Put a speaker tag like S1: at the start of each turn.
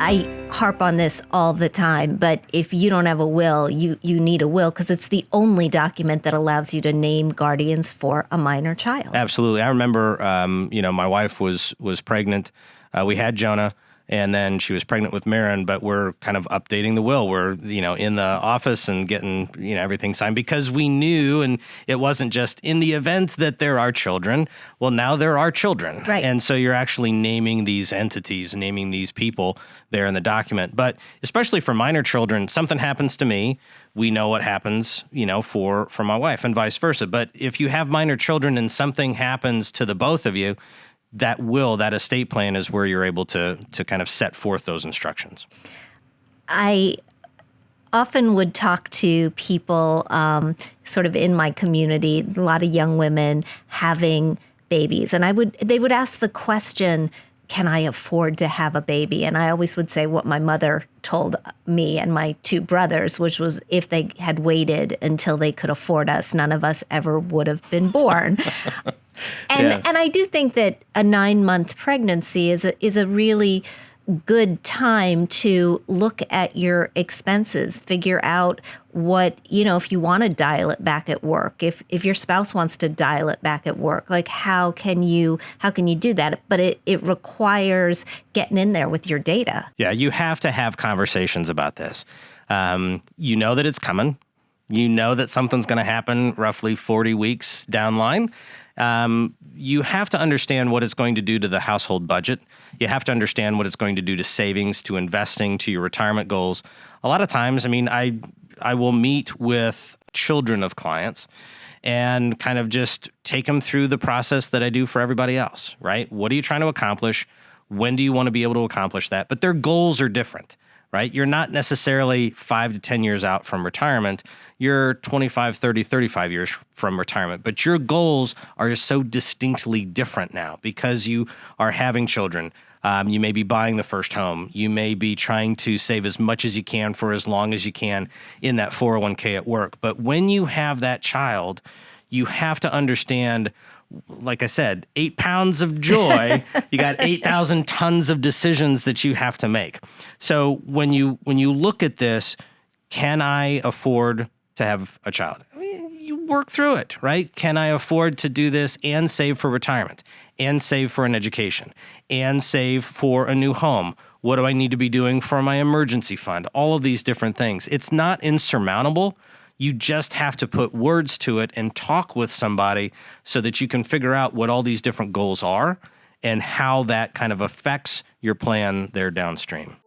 S1: I harp on this all the time, but if you don't have a will, you need a will because it's the only document that allows you to name guardians for a minor child.
S2: Absolutely. I remember, my wife was pregnant. We had Jonah, and then she was pregnant with Marin, but we're kind of updating the will. We're, in the office and getting, everything signed because we knew, and it wasn't just in the event that there are children. Well, now there are children.
S1: Right.
S2: And so you're actually naming these entities, naming these people there in the document. But especially for minor children, something happens to me, we know what happens, for my wife and vice versa. But if you have minor children and something happens to the both of you, that estate plan is where you're able to kind of set forth those instructions. I
S1: often would talk to people sort of in my community, a lot of young women having babies. And they would ask the question, can I afford to have a baby? And I always would say what my mother told me and my two brothers, which was if they had waited until they could afford us, none of us ever would have been born. And I do think that a 9-month pregnancy is a really good time to look at your expenses, figure out what, if you want to dial it back at work, if your spouse wants to dial it back at work, like how can you do that? But it requires getting in there with your data.
S2: Yeah, you have to have conversations about this. You know that it's coming. You know that something's going to happen roughly 40 weeks down line. You have to understand what it's going to do to the household budget. You have to understand what it's going to do to savings, to investing, to your retirement goals. A lot of times, I will meet with children of clients and kind of just take them through the process that I do for everybody else, right? What are you trying to accomplish? When do you want to be able to accomplish that? But their goals are different, right? You're not necessarily 5 to 10 years out from retirement. You're 25, 30, 35 years from retirement. But your goals are so distinctly different now because you are having children. You may be buying the first home. You may be trying to save as much as you can for as long as you can in that 401k at work. But when you have that child, you have to understand, like I said, 8 pounds of joy, you got 8,000 tons of decisions that you have to make. So when you look at this, can I afford to have a child? You work through it, right? Can I afford to do this and save for retirement and save for an education and save for a new home? What do I need to be doing for my emergency fund? All of these different things. It's not insurmountable. You just have to put words to it and talk with somebody so that you can figure out what all these different goals are and how that kind of affects your plan there downstream.